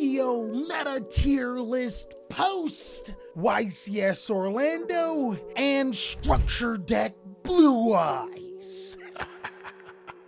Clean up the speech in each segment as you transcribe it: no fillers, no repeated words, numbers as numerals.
Yu-Gi-Oh! Meta tier list post-YCS Orlando and structure deck Blue Eyes.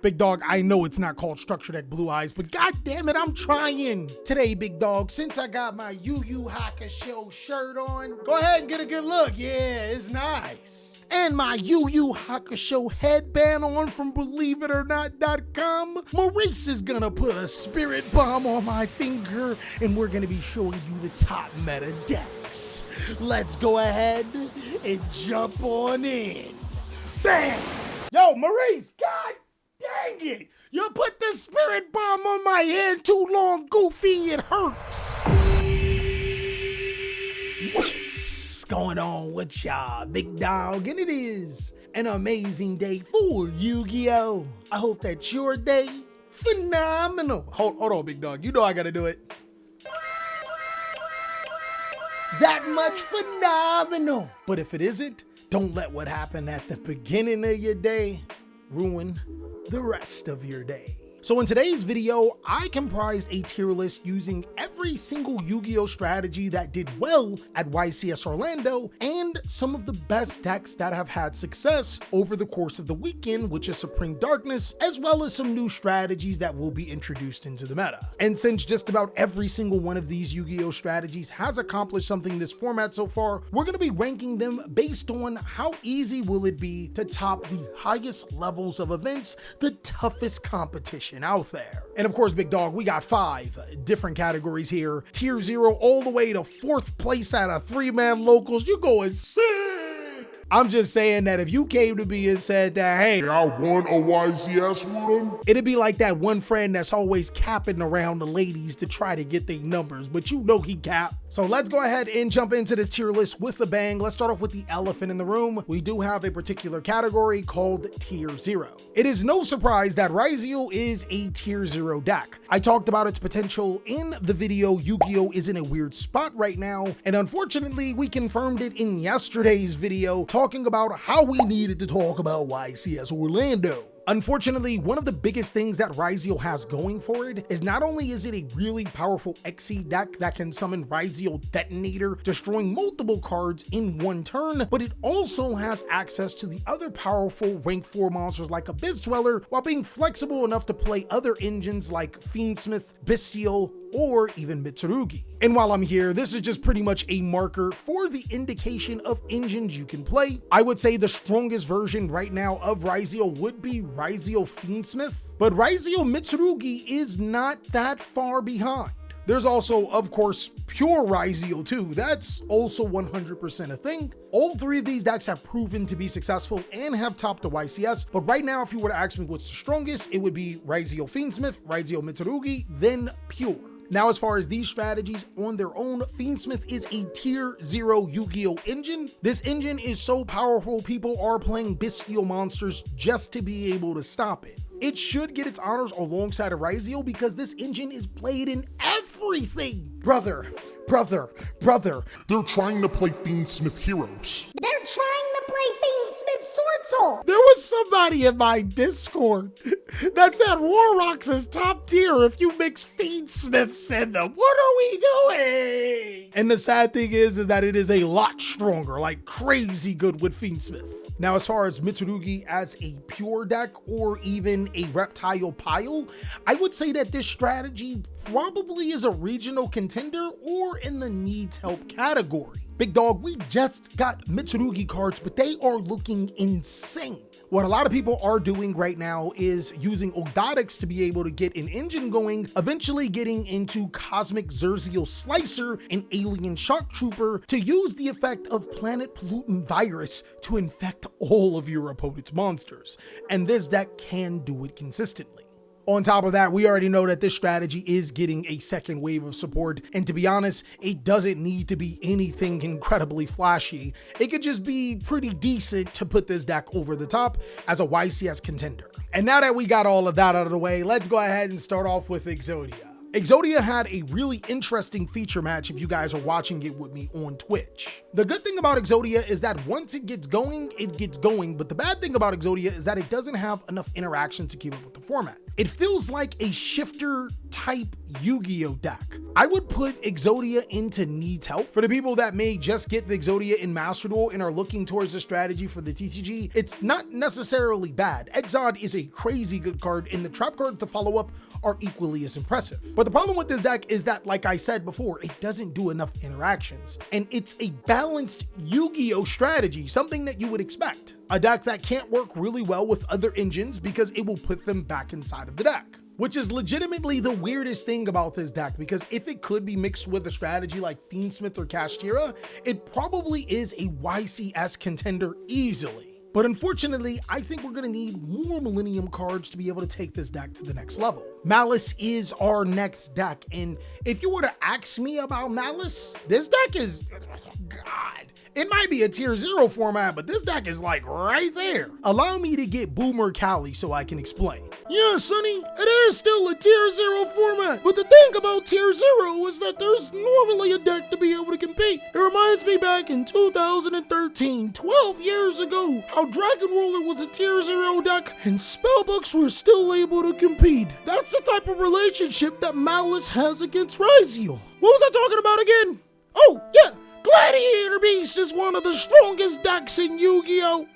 Big dog, I know it's not called structure deck Blue Eyes, but god damn it, I'm trying. Today, big dog, since I got my Yu Yu Hakusho shirt on, go ahead and get a good look. Yeah, it's nice. And my Yu Yu Hakusho headband on from BelieveItOrNot.com. Maurice is gonna put a spirit bomb on my finger, and we're gonna be showing you the top meta decks. Let's go ahead and jump on in. Bam! Yo, Maurice, god dang it! You put the spirit bomb on my hand too long, Goofy, it hurts. What's going on with y'all, big dog? And it is an amazing day for Yu-Gi-Oh! I hope that your day phenomenal. Hold on, big dog. You know I gotta do it. That much phenomenal. But if it isn't, don't let what happened at the beginning of your day ruin the rest of your day. So in today's video, I comprised a tier list using every single Yu-Gi-Oh! Strategy that did well at YCS Orlando and some of the best decks that have had success over the course of the weekend, which is Supreme Darkness, as well as some new strategies that will be introduced into the meta. And since just about every single one of these Yu-Gi-Oh! Strategies has accomplished something in this format so far, we're going to be ranking them based on how easy will it be to top the highest levels of events, the toughest competition out there. And of course, big dog, we got 5 different categories here. Tier 0 all the way to 4th place out of 3-man locals. You going sick. I'm just saying that if you came to me and said that, hey, I won a YCS with him, it'd be like that one friend that's always capping around the ladies to try to get their numbers, but you know he cap. So let's go ahead and jump into this tier list with a bang. Let's start off with the elephant in the room. We do have a particular category called Tier 0. It is no surprise that Ryzeal is a Tier 0 deck. I talked about its potential in the video. Yu-Gi-Oh! Is in a weird spot right now, and unfortunately we confirmed it in yesterday's video talking about how we needed to talk about YCS Orlando. Unfortunately, one of the biggest things that Ryzeal has going for it is not only is it a really powerful XC deck that can summon Ryzeal Detonator, destroying multiple cards in one turn, but it also has access to the other powerful rank 4 monsters like Abyss Dweller, while being flexible enough to play other engines like Fiendsmith, Bestial, or even Mitsugi. And while I'm here, this is just pretty much a marker for the indication of engines you can play. I would say the strongest version right now of Ryzeal would be Ryzeal Fiendsmith, but Ryzeal Mitsugi is not that far behind. There's also, of course, pure Ryzeal too. That's also 100% a thing. All 3 of these decks have proven to be successful and have topped the YCS, but right now, if you were to ask me what's the strongest, it would be Ryzeal Fiendsmith, Ryzeal Mitsugi, then pure. Now, as far as these strategies on their own, Fiendsmith is a Tier 0 Yu-Gi-Oh! Engine. This engine is so powerful, people are playing bestial monsters just to be able to stop it. It should get its honors alongside of Ryzeal because this engine is played in everything. Brother. they're trying to play Fiendsmith heroes. They're trying to play Fiendsmith Sword Soul. There was somebody in my Discord that said Warrocks is top tier if you mix Fiendsmiths in them. What are we doing? And the sad thing is that it is a lot stronger, like crazy good with Fiendsmith. Now, as far as Mitsugi as a pure deck or even a reptile pile, I would say that this strategy probably is a regional contender or in the needs help category. Big dog, we just got Mitsugi cards, but they are looking insane. What a lot of people are doing right now is using Ogdotics to be able to get an engine going, eventually getting into Cosmic Zerzial Slicer and Alien Shock Trooper to use the effect of Planet Pollutant Virus to infect all of your opponent's monsters. And this deck can do it consistently. On top of that, we already know that this strategy is getting a second wave of support, and to be honest, it doesn't need to be anything incredibly flashy. It could just be pretty decent to put this deck over the top as a YCS contender. And now that we got all of that out of the way, let's go ahead and start off with Exodia. Exodia had a really interesting feature match if you guys are watching it with me on Twitch. The good thing about Exodia is that once it gets going, but the bad thing about Exodia is that it doesn't have enough interaction to keep up with the format. It feels like a shifter type Yu-Gi-Oh deck. I would put Exodia into needs help. For the people that may just get the Exodia in Master Duel and are looking towards the strategy for the TCG, it's not necessarily bad. Exod is a crazy good card, and the trap cards to follow up are equally as impressive. But the problem with this deck is that, like I said before, it doesn't do enough interactions. And it's a balanced Yu-Gi-Oh strategy, something that you would expect. A deck that can't work really well with other engines because it will put them back inside of the deck. Which is legitimately the weirdest thing about this deck, because if it could be mixed with a strategy like Fiendsmith or Kashtira, it probably is a YCS contender easily. But unfortunately, I think we're gonna need more Millennium cards to be able to take this deck to the next level. Malice is our next deck, and if you were to ask me about Malice, this deck is, God, it might be a tier 0 format, but this deck is like right there. Allow me to get Boomer Cali so I can explain. Yeah, Sonny, it is still a tier 0 format, but the thing about tier 0 is that there's normally a deck to be able to compete. It reminds me back in 2013, 12 years ago, how Dragon Roller was a tier 0 deck and spellbooks were still able to compete. That's the type of relationship that Malice has against Ryzeal. What was I talking about again? Oh, yeah, Gladiator Beast is one of the strongest decks in Yu-Gi-Oh!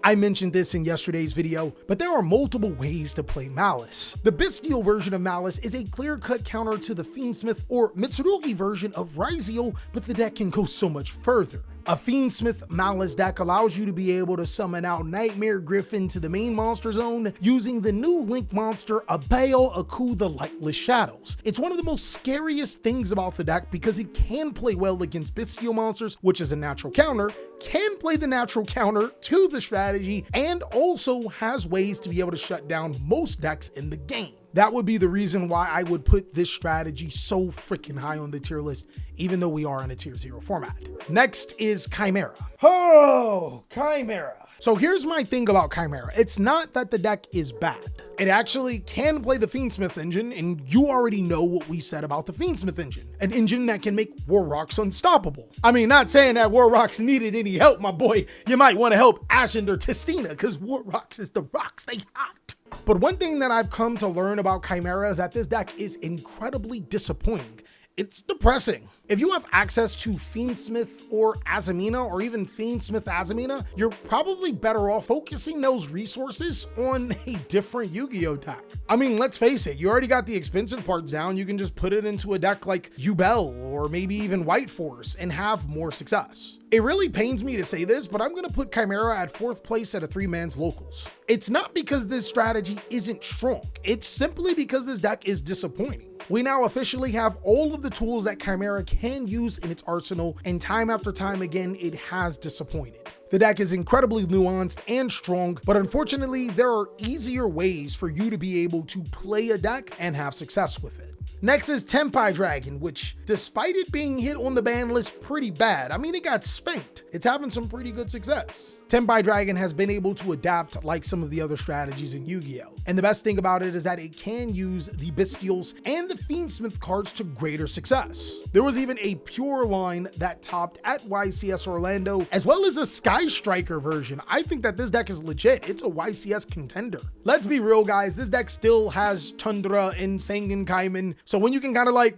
I mentioned this in yesterday's video, but there are multiple ways to play Malice. The Bestial version of Malice is a clear-cut counter to the Fiendsmith or Mitsugi version of Ryzeal, but the deck can go so much further. A Fiendsmith Malice deck allows you to be able to summon out Nightmare Griffin to the main monster zone using the new Link monster Yubel Aku the Lightless Shadows. It's one of the most scariest things about the deck because it can play well against Bestial monsters, which is a natural counter, can play the natural counter to the strategy, and also has ways to be able to shut down most decks in the game. That would be the reason why I would put this strategy so freaking high on the tier list, even though we are in a tier 0 format. Next is Chimera. Oh, Chimera. So here's my thing about Chimera. It's not that the deck is bad. It actually can play the Fiendsmith engine, and you already know what we said about the Fiendsmith engine. An engine that can make War Rocks unstoppable. I mean, not saying that War Rocks needed any help, my boy. You might want to help Ashen or Tistina, because War Rocks is the rocks they hot. But one thing that I've come to learn about Chimera is that this deck is incredibly disappointing. It's depressing. If you have access to Fiendsmith or Azamina, or even Fiendsmith Azamina, you're probably better off focusing those resources on a different Yu-Gi-Oh deck. I mean, let's face it, you already got the expensive parts down. You can just put it into a deck like Yubel or maybe even White Force and have more success. It really pains me to say this, but I'm going to put Chimera at 4th place at a 3-man's locals. It's not because this strategy isn't strong. It's simply because this deck is disappointing. We now officially have all of the tools that Chimera can use in its arsenal, and time after time again, it has disappointed. The deck is incredibly nuanced and strong, but unfortunately, there are easier ways for you to be able to play a deck and have success with it. Next is Tempai Dragon, which, despite it being hit on the ban list pretty bad, I mean, it got spanked. It's having some pretty good success. Tempai Dragon has been able to adapt like some of the other strategies in Yu-Gi-Oh! And the best thing about it is that it can use the Bestials and the Fiendsmith cards to greater success. There was even a pure line that topped at YCS Orlando, as well as a Sky Striker version. I think that this deck is legit. It's a YCS contender. Let's be real, guys. This deck still has Tundra and Sangan Kaiman, so when you can kind of like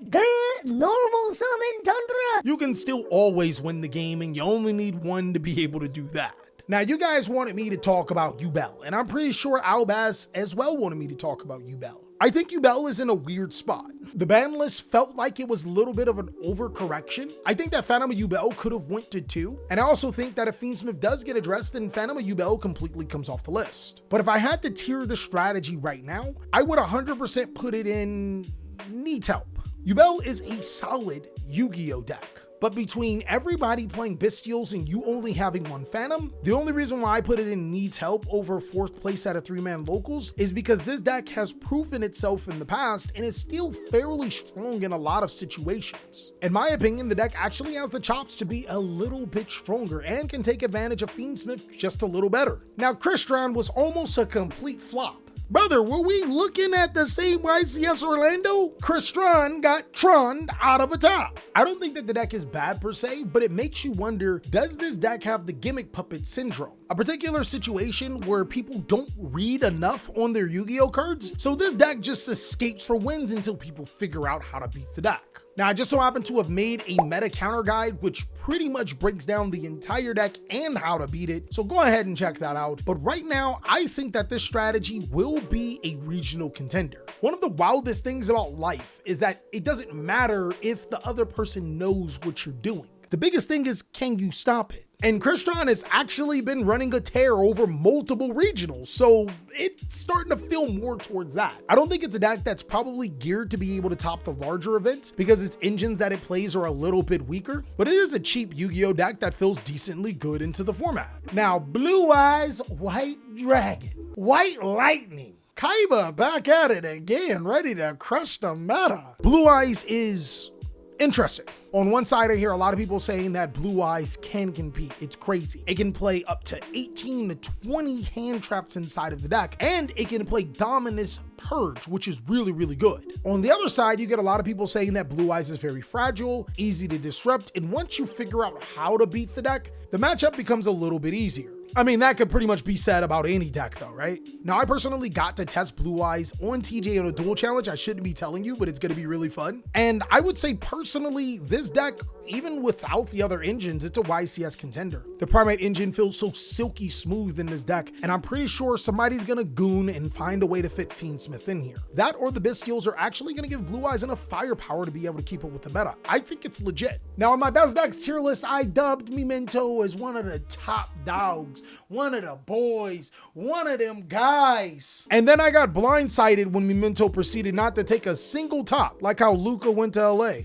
normal summon Tundra, you can still always win the game, and you only need one to be able to do that. Now, you guys wanted me to talk about Yubel, and I'm pretty sure Albaz as well wanted me to talk about Yubel. I think Yubel is in a weird spot. The ban list felt like it was a little bit of an overcorrection. I think that Phantom of Yubel could have went to 2, and I also think that if Fiendsmith does get addressed, then Phantom of Yubel completely comes off the list. But if I had to tier the strategy right now, I would 100% put it in needs help. Yubel is a solid Yu-Gi-Oh deck. But between everybody playing Bestials and you only having one Phantom, the only reason why I put it in needs help over 4th place at a 3-man locals is because this deck has proven itself in the past and is still fairly strong in a lot of situations. In my opinion, the deck actually has the chops to be a little bit stronger and can take advantage of Fiendsmith just a little better. Now, Crystron was almost a complete flop. Brother, were we looking at the same YCS Orlando? Chron got Chron out of a top. I don't think that the deck is bad per se, but it makes you wonder, does this deck have the gimmick puppet syndrome? A particular situation where people don't read enough on their Yu-Gi-Oh cards, so this deck just escapes for wins until people figure out how to beat the deck. Now, I just so happen to have made a meta counter guide, which pretty much breaks down the entire deck and how to beat it, so go ahead and check that out. But right now, I think that this strategy will be a regional contender. One of the wildest things about life is that it doesn't matter if the other person knows what you're doing. The biggest thing is, can you stop it? And Chron has actually been running a tear over multiple regionals, so it's starting to feel more towards that. I don't think it's a deck that's probably geared to be able to top the larger events because its engines that it plays are a little bit weaker, but it is a cheap Yu-Gi-Oh deck that feels decently good into the format. Now, Blue Eyes White Dragon, White Lightning. Kaiba back at it again, ready to crush the meta. Blue Eyes is interesting. On one side, I hear a lot of people saying that Blue Eyes can compete. It's crazy. It can play up to 18 to 20 hand traps inside of the deck, and it can play Dominus Purge, which is really, really good. On the other side, you get a lot of people saying that Blue Eyes is very fragile, easy to disrupt, and once you figure out how to beat the deck, the matchup becomes a little bit easier. I mean, that could pretty much be said about any deck though, right? Now, I personally got to test Blue Eyes on TJ on a duel challenge. I shouldn't be telling you, but it's going to be really fun. And I would say personally, this deck, even without the other engines, it's a YCS contender. The Primate engine feels so silky smooth in this deck, and I'm pretty sure somebody's going to goon and find a way to fit Fiendsmith in here. That or the Bestials are actually going to give Blue Eyes enough firepower to be able to keep up with the meta. I think it's legit. Now, on my best decks tier list, I dubbed Memento as one of the top dogs, one of the boys, one of them guys. And then I got blindsided when Memento proceeded not to take a single top, like how Luca went to LA.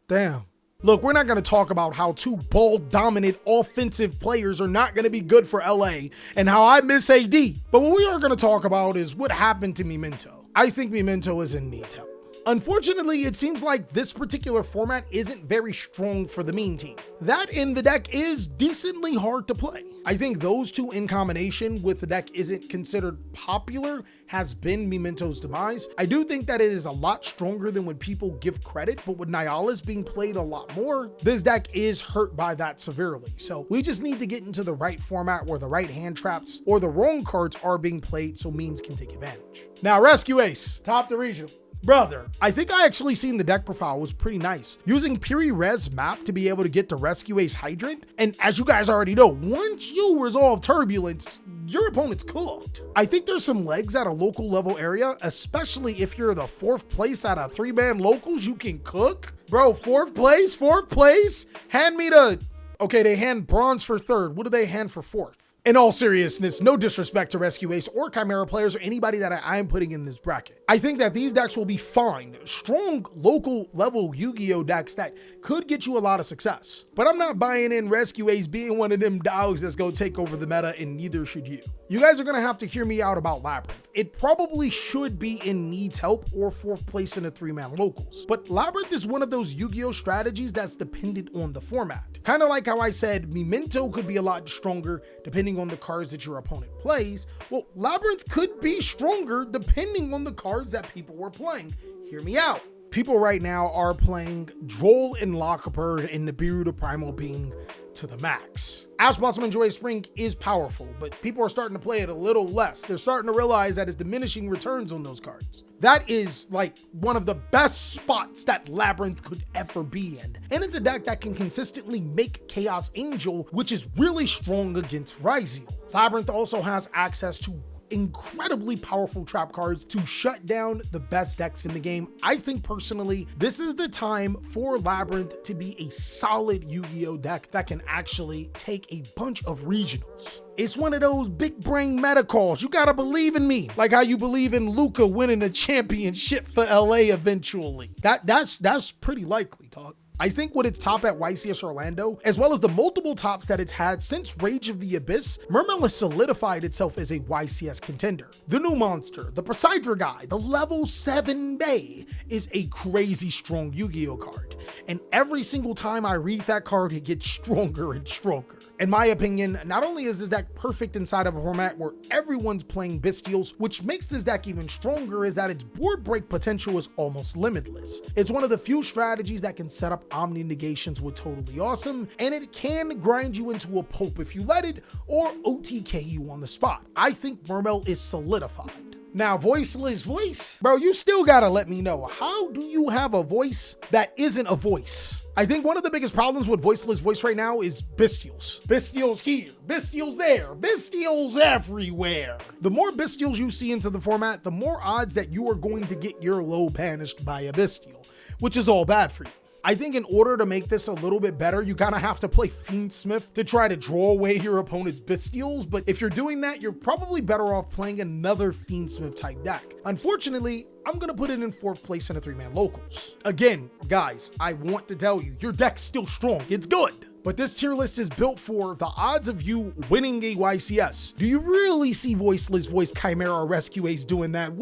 Damn. Look, we're not going to talk about how two ball-dominant offensive players are not going to be good for LA and how I miss AD. But what we are going to talk about is what happened to Memento. I think Memento is in need help. Unfortunately, it seems like this particular format isn't very strong for the meme team. That in the deck is decently hard to play. I think those two in combination with the deck isn't considered popular has been Memento's demise. I do think that it is a lot stronger than what people give credit, but with Nihilus being played a lot more, this deck is hurt by that severely. So we just need to get into the right format where the right hand traps or the wrong cards are being played so memes can take advantage. Now, Rescue Ace, top the regional. Brother, I think I actually seen the deck profile was pretty nice. Using Piri Res map to be able to get the Rescue Ace Hydrant, and as you guys already know, once you resolve Turbulence, your opponent's cooked. I think there's some legs at a local level area, especially if you're the 4th place out of 3-man locals, you can cook. Bro, 4th place? Hand me the... Okay, they hand bronze for 3rd. What do they hand for 4th? In all seriousness, no disrespect to Rescue Ace or Chimera players or anybody that I am putting in this bracket. I think that these decks will be fine, strong local level Yu-Gi-Oh decks that could get you a lot of success. But I'm not buying in Rescue Ace being one of them dogs that's gonna take over the meta, and neither should you. You guys are gonna have to hear me out about Labyrinth. It probably should be in needs help or 4th place in the 3-man locals. But Labyrinth is one of those Yu-Gi-Oh strategies that's dependent on the format. Kind of like how I said Memento could be a lot stronger depending on the cards that your opponent plays. Well, Labyrinth could be stronger depending on the cards that people were playing. Hear me out. People right now are playing Droll and Lockbird and Nibiru the Primal Being to the max. Ash Blossom and Joyous Spring is powerful, but people are starting to play it a little less. They're starting to realize that it's diminishing returns on those cards. That is like one of the best spots that Labyrinth could ever be in. And it's a deck that can consistently make Chaos Angel, which is really strong against Ryzeal. Labyrinth also has access to incredibly powerful trap cards to shut down the best decks in the game. I think personally, this is the time for Labyrinth to be a solid Yu-Gi-Oh deck that can actually take a bunch of regionals. It's one of those big brain meta calls. You gotta believe in me, like how you believe in Luca winning a championship for LA eventually. That's pretty likely, dog. I think with its top at YCS Orlando, as well as the multiple tops that it's had since Rage of the Abyss, Mermel has solidified itself as a YCS contender. The new monster, the Poseidra guy, the level 7 Bay is a crazy strong Yu-Gi-Oh card. And every single time I read that card, it gets stronger and stronger. In my opinion, not only is this deck perfect inside of a format where everyone's playing Bystials, which makes this deck even stronger is that its board break potential is almost limitless. It's one of the few strategies that can set up Omni Negations with Totally Awesome, and it can grind you into a pulp if you let it, or OTK you on the spot. I think Mermel is solidified. Now, voiceless voice? Bro, you still gotta let me know, how do you have a voice that isn't a voice? I think one of the biggest problems with voiceless voice right now is Bystials. Bystials here, Bystials there, Bystials everywhere. The more Bystials you see into the format, the more odds that you are going to get your low banished by a Bystial, which is all bad for you. I think in order to make this a little bit better, you kind of have to play Fiendsmith to try to draw away your opponent's Bystials, but if you're doing that, you're probably better off playing another Fiendsmith type deck. Unfortunately, I'm gonna put it in 4th place in a 3-man locals. Again, guys, I want to tell you, your deck's still strong, it's good. But this tier list is built for the odds of you winning a YCS. Do you really see Voiceless Voice Chimera or Rescue Ace doing that?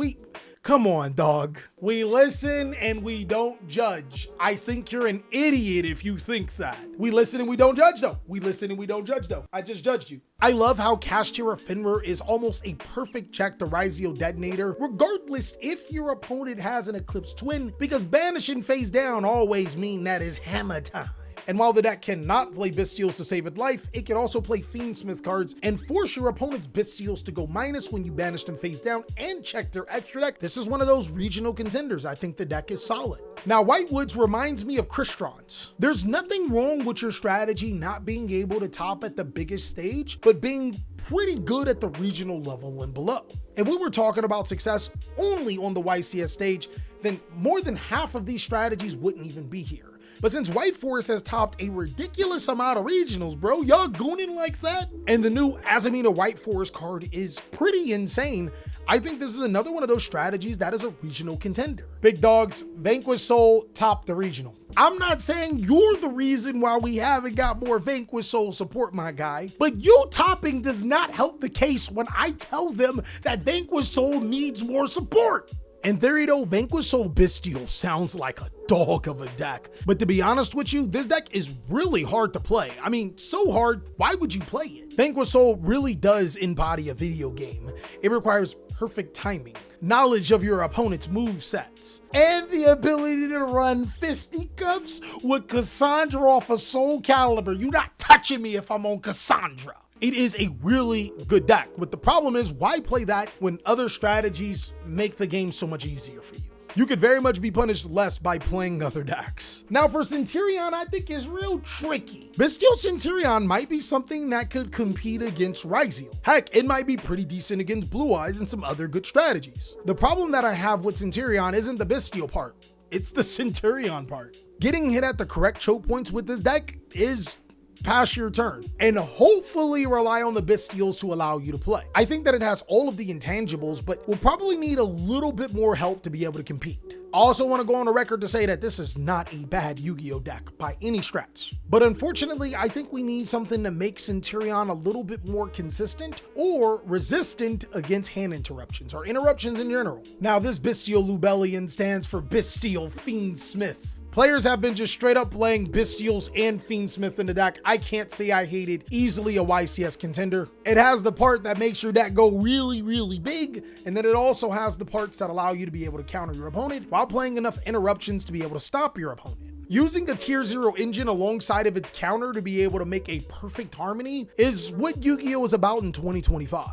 Come on, dog. We listen and we don't judge. I think you're an idiot if you think that. We listen and we don't judge though. We listen and we don't judge though. I just judged you. I love how Kashtira Finver is almost a perfect check to Ryzeal Detonator, regardless if your opponent has an Eclipse Twin, because banish and face down always mean that is hammer time. And while the deck cannot play Bystials to save its life, it can also play Fiendsmith cards and force your opponent's Bystials to go minus when you banish them face down and check their extra deck. This is one of those regional contenders. I think the deck is solid. Now, Whitewoods reminds me of Chron's. There's nothing wrong with your strategy not being able to top at the biggest stage, but being pretty good at the regional level and below. If we were talking about success only on the YCS stage, then more than half of these strategies wouldn't even be here. But since White Forest has topped a ridiculous amount of regionals, bro, y'all gooning like that? And the new Azamina White Forest card is pretty insane. I think this is another one of those strategies that is a regional contender. Big dogs, Vanquish Soul topped the regional. I'm not saying you're the reason why we haven't got more Vanquish Soul support, my guy, but you topping does not help the case when I tell them that Vanquish Soul needs more support. In theory though, Vanquish Soul Bystial sounds like a dog of a deck, but to be honest with you, this deck is really hard to play. I mean, so hard, why would you play it? Vanquish Soul really does embody a video game. It requires perfect timing, knowledge of your opponent's move sets, and the ability to run fisticuffs with Cassandra off of Soul Calibur. You not touching me if I'm on Cassandra. It is a really good deck, but the problem is, why play that when other strategies make the game so much easier for you? You could very much be punished less by playing other decks. Now for Centur-ion, I think is real tricky. Bystial Centur-ion might be something that could compete against Ryzeal. Heck, it might be pretty decent against Blue Eyes and some other good strategies. The problem that I have with Centur-ion isn't the Bystial part, it's the Centur-ion part. Getting hit at the correct choke points with this deck is pass your turn and hopefully rely on the Bystials to allow you to play. I think that it has all of the intangibles, but will probably need a little bit more help to be able to compete. I also want to go on the record to say that this is not a bad Yu-Gi-Oh deck by any stretch, but unfortunately I think we need something to make Centur-ion a little bit more consistent or resistant against hand interruptions or interruptions in general. Now this Bystial Lubellian stands for Bystial Fiendsmith. Players have been just straight up playing Bystials and Fiendsmith in the deck. I can't say I hate it. Easily a YCS contender. It has the part that makes your deck go really, really big, and then it also has the parts that allow you to be able to counter your opponent while playing enough interruptions to be able to stop your opponent. Using the tier 0 engine alongside of its counter to be able to make a perfect harmony is what Yu-Gi-Oh is about in 2025.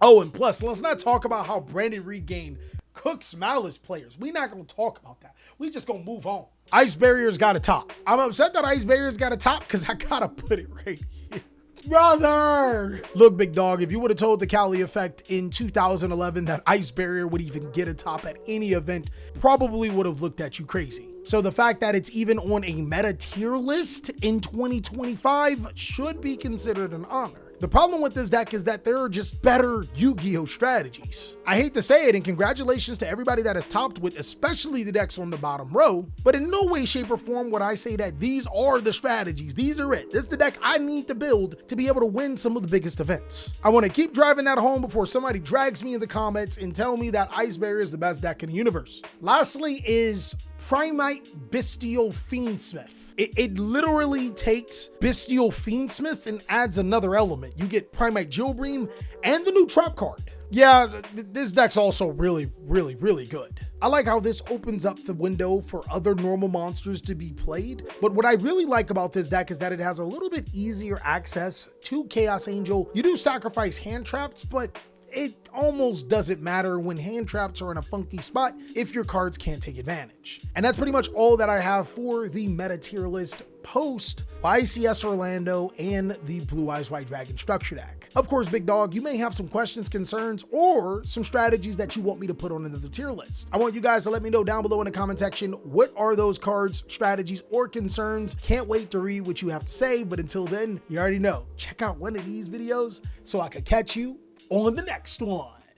Oh, and plus, let's not talk about how Brandon Regain cooks Malice players. We're not gonna talk about that. We just gonna move on. Ice Barrier's got a top. I'm upset that Ice Barrier's got a top because I gotta put it right here. Brother! Look, big dog, if you would have told TheCaliEffect in 2011 that Ice Barrier would even get a top at any event, probably would have looked at you crazy. So the fact that it's even on a meta tier list in 2025 should be considered an honor. The problem with this deck is that there are just better Yu-Gi-Oh strategies. I hate to say it, and congratulations to everybody that has topped with, especially the decks on the bottom row, but in no way, shape, or form would I say that these are the strategies. These are it. This is the deck I need to build to be able to win some of the biggest events. I want to keep driving that home before somebody drags me in the comments and tell me that Ice Barrier is the best deck in the universe. Lastly is Primite Bestial Fiendsmith. It literally takes Bestial Fiendsmith and adds another element. You get Primite Jillbream and the new trap card. Yeah, this deck's also really good. I like how this opens up the window for other normal monsters to be played, but what I really like about this deck is that it has a little bit easier access to Chaos Angel. You do sacrifice hand traps, but it almost doesn't matter when hand traps are in a funky spot if your cards can't take advantage. And that's pretty much all that I have for the meta tier list post YCS Orlando and the Blue Eyes White Dragon structure deck. Of course, big dog, you may have some questions, concerns, or some strategies that you want me to put on another tier list. I want you guys to let me know down below in the comment section, what are those cards, strategies, or concerns? Can't wait to read what you have to say, but until then, you already know, check out one of these videos so I could catch you on the next one.